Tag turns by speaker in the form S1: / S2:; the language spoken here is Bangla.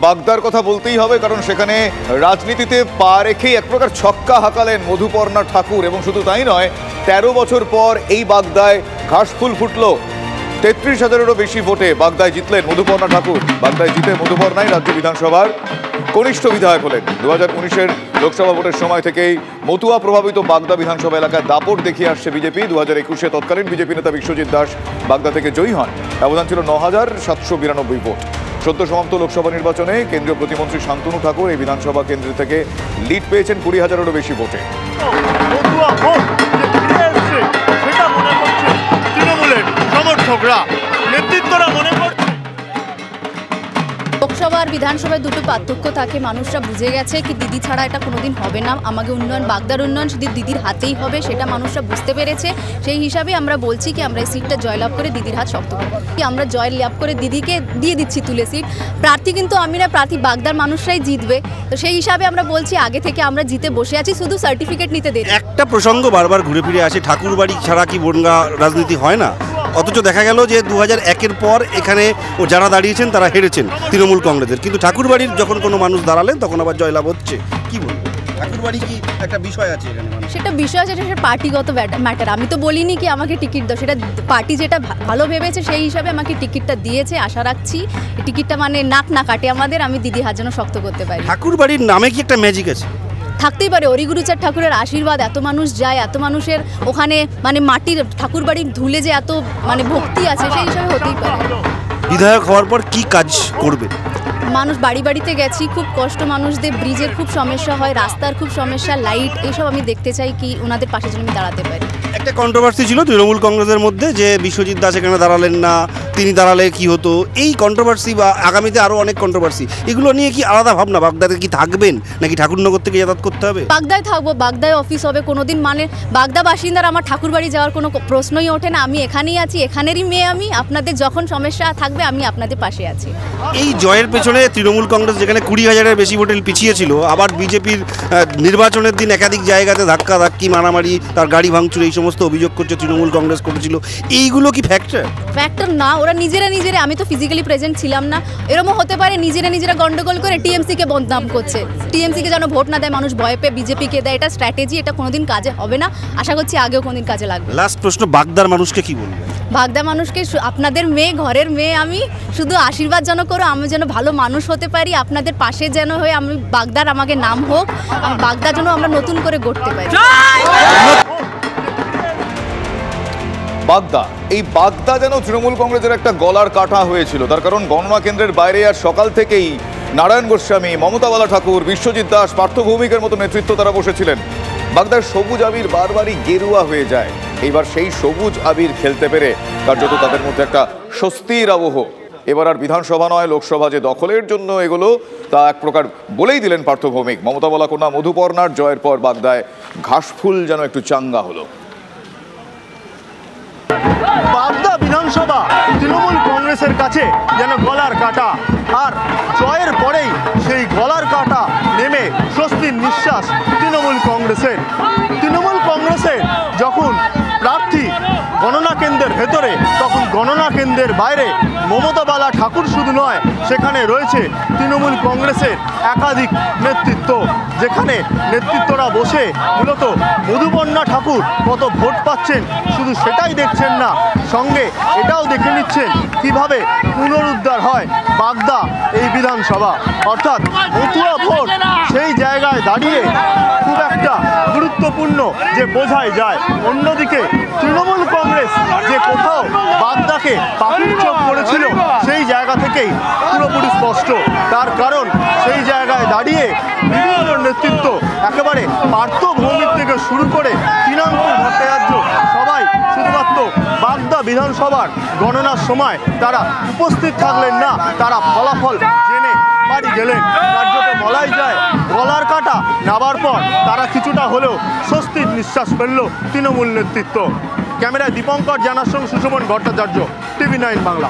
S1: বাগদার কথা বলতেই হবে, কারণ সেখানে রাজনীতিতে পা রেখেই এক প্রকার ছক্কা হাঁকালেন মধুপর্ণা ঠাকুর। এবং শুধু তাই নয়, ১৩ বছর পর এই বাগদায় ঘাসফুল ফুটল। ৩৩,০০০-এরও বেশি ভোটে বাগদায় জিতলেন মধুপর্ণা ঠাকুর। বাগদায় জিতে মধুপর্ণাই রাজ্য বিধানসভার কনিষ্ঠ বিধায়ক হলেন। 2019-এর লোকসভা ভোটের সময় থেকেই মতুয়া প্রভাবিত বাগদা বিধানসভা এলাকায় দাপট দেখিয়ে আসছে বিজেপি। 2021-এ তৎকালীন বিজেপি নেতা বিশ্বজিৎ দাস বাগদা থেকে জয়ী হন। ব্যবধান ছিল ৯,৭৯২ ভোট। সদ্য সমাপ্ত লোকসভা নির্বাচনে কেন্দ্রীয় প্রতিমন্ত্রী শান্তনু ঠাকুর এই বিধানসভা কেন্দ্র থেকে লিড পেয়েছেন ২০,০০০-এরও বেশি ভোটে।
S2: তৃণমূলের সমর্থকরা, নেতৃত্বরা মনে করছে
S3: লোকসভা আর বিধানসভায় দুটো পার্থক্য থাকে। মানুষরা বুঝে গেছে কি দিদি ছাড়া এটা কোনোদিন হবে না। আমাকে উন্নয়ন, বাগদার উন্নয়ন শুধু দিদির হাতেই হবে, সেটা মানুষরা বুঝতে পেরেছে। সেই হিসাবে আমরা বলছি কি আমরা এই সিটটা জয়লাভ করে দিদির হাত শক্ত করব। আমরা জয়লাভ করে দিদিকে দিয়ে দিচ্ছি তুলে সিট। প্রার্থী কিন্তু আমি না, প্রার্থী বাগদার মানুষরাই জিতবে। তো সেই হিসাবে আমরা বলছি আগে থেকে আমরা জিতে বসে আছি, শুধু সার্টিফিকেট নিতে দেরি।
S4: একটা প্রসঙ্গ বারবার ঘুরে ফিরে আসে, ঠাকুরবাড়ি ছাড়া কি বনগাঁ রাজনীতি হয় না? অথচ দেখা গেল যে 2001-এর পর এখানে যারা দাঁড়িয়েছেন তারা হেরেছেন তৃণমূল কংগ্রেসের, কিন্তু ঠাকুরবাড়ির যখন কোনো মানুষ দাঁড়ালেন তখন আবার জয়লাভ হচ্ছে। কি বলবো, ঠাকুরবাড়ি কি একটা বিষয় আছে এখানে?
S3: সেটা বিষয় আছে, সেটা পার্টিগত ম্যাটার। আমি তো বলিনি কি আমাকে টিকিট দাও, সেটা পার্টি যেটা ভালো ভেবেছে সেই হিসাবে আমাকে টিকিটটা দিয়েছে। আশা রাখছি টিকিটটা মানে নাক না কাটে আমাদের, আমি দিদি হাত যেন শক্ত করতে পারি।
S4: ঠাকুরবাড়ির নামে কি একটা ম্যাজিক আছে?
S3: থাকতেই পারে। হরিগুরুচাঁদ ঠাকুরের আশীর্বাদ, এত মানুষ যায়, এত মানুষের ওখানে মানে মাটির ঠাকুরবাড়ির ধুলে যে এত মানে ভক্তি আছে, সেই হিসাবে হতেই পারে।
S4: বিধায়ক হওয়ার পর কি কাজ করবে?
S3: মানুষ বাড়ি বাড়িতে গেছি, খুব কষ্ট মানুষদের, ব্রিজের খুব সমস্যা হয়, রাস্তার খুব সমস্যা, লাইট, এইসব আমি দেখতে চাই কি ওনাদের পাশে যেন আমি দাঁড়াতে পারি।
S4: একটা কন্ট্রোভার্সি ছিল তৃণমূল কংগ্রেসের মধ্যে যে বিশ্বজিৎ দাস এখানে দাঁড়ালেন না, তিনি দাঁড়ালে কি হতো, এই কন্ট্রোভার্সি বা আগামীতে আরও অনেক কন্ট্রোভার্সি, এগুলো নিয়ে কি আলাদা ভাবনা? বাগদাতে কি থাকবেন নাকি ঠাকুরনগর থেকে যাতায়াত করতে হবে?
S3: বাগদায় থাকবো, বাগদায় অফিস হবে কোনোদিন। মানে বাগদা বাসিন্দার আমার ঠাকুরবাড়ি যাওয়ার কোনো প্রশ্নই ওঠে না। আমি এখানেই আছি, এখানেরই মেয়ে আমি। আপনাদের যখন সমস্যা থাকবে আমি আপনাদের পাশে আছি।
S4: এই জয়ের পেছনে তৃণমূল কংগ্রেস যেখানে 20,000-এর বেশি ভোটে পিছিয়ে ছিল, আবার বিজেপির নির্বাচনের দিন একাধিক জায়গাতে ধাক্কাধাক্কি, মারামারি, তার গাড়ি ভাঙচুর, এই সমস্ত অভিযোগ করছে তৃণমূল কংগ্রেস করেছিল। এইগুলো কি ফ্যাক্টর
S3: না? ওরা নিজেরা, আমি তো ফিজিক্যালি প্রেজেন্ট ছিলাম না। এরকমও হতে পারে নিজেরা গন্ডগোল করে টিএমসিকে বদনাম করছে। টিএমসিকে যেন ভোট না দেয় মানুষ, ভয় পেয়ে বিজেপিকে দেয়। এটা স্ট্র্যাটেজি, এটা কোনোদিন কাজে হবে না। আশা করছি আগেও কোনোদিন কাজে লাগবে।
S4: লাস্ট প্রশ্ন, বাগদার মানুষকে কি বলবেন?
S3: বাগদা মানুষকে আপনাদের মেয়ে, ঘরের মেয়ে আমি, শুধু আশীর্বাদ যেন করো, আমি যেন ভালো মানুষ হতে পারি, আপনাদের পাশে যেন হয়ে আমি বাগদার আমাকে নাম হোক, বাগদা যেন আমরা নতুন করে গড়তে পারি।
S1: বাগদা, এই বাগদা যেন তৃণমূল কংগ্রেসের একটা গলার কাটা হয়েছিল। তার কারণ গণনা কেন্দ্রের বাইরে আর সকাল থেকেই নারায়ণ গোস্বামী, মমতা বালা ঠাকুর, বিশ্বজিৎ দাস, পার্থ ভৌমিকের মতো নেতৃত্ব তারা বসেছিলেন। বাগদার সবুজ আবির বারবারই গেরুয়া হয়ে যায়। এইবার সেই সবুজ আবির খেলতে পেরে কার্যত তাদের মধ্যে একটা স্বস্তির আবহ। এবার আর বিধানসভা নয়, লোকসভা যে দখলের জন্য এগুলো তা এক প্রকার বলেই দিলেন পার্থ ভৌমিক। মমতা বালা কন্যা মধুপর্ণার জয়ের পর বাগদায় ঘাসফুল যেন একটু চাঙ্গা হলো।
S2: বাগদা বিধানসভা তৃণমূল কংগ্রেসের কাছে যেন গলার কাটা, আর জয়ের পরেই সেই গলার কাটা নেমে স্বস্তির নিঃশ্বাস তৃণমূল কংগ্রেসের যখন প্রার্থী গণনা কেন্দ্রের ভেতরে, তখন গণনা কেন্দ্রের বাইরে মমতা বালা ঠাকুর শুধু নয়, সেখানে রয়েছে তৃণমূল কংগ্রেসের একাধিক নেতৃত্ব, যেখানে নেতৃত্বরা বসে মূলত মধুপর্ণা ঠাকুর কত ভোট পাচ্ছেন শুধু সেটাই দেখছেন না, সঙ্গে এটাও দেখে নিচ্ছেন কিভাবে পুনরুদ্ধার হয় বাগদা এই বিধানসভা। অর্থাৎ মতুয়া ভোট সেই জায়গায় দাঁড়িয়ে খুব একটা গুরুত্বপূর্ণ যে বোঝাই যায়। অন্যদিকে তৃণমূল কংগ্রেস যে কোথাও বাগদাকে পাখির চোখ করেছিল, সেই জায়গা থেকেই পুরোপুরি স্পষ্ট। তার কারণ সেই জায়গায় দাঁড়িয়ে বিভিন্ন নেতৃত্ব, একেবারে পার্থ ভৌমিক থেকে শুরু করে তৃণাঙ্কুর ভট্টাচার্য, সবাই শুধুমাত্র বাগদা বিধানসভার গণনার সময় তারা উপস্থিত থাকলেন না, তারা ফলাফল জেনে বাড়ি গেলেন। কার্যত বলাই যায় গলার কাটা নামার পর তারা কিছুটা হলেও স্বস্তির নিঃশ্বাস ফেলল তৃণমূল নেতৃত্ব। ক্যামেরায় দীপঙ্কর জানার সঙ্গে সুশোভন ভট্টাচার্য, TV9 বাংলা।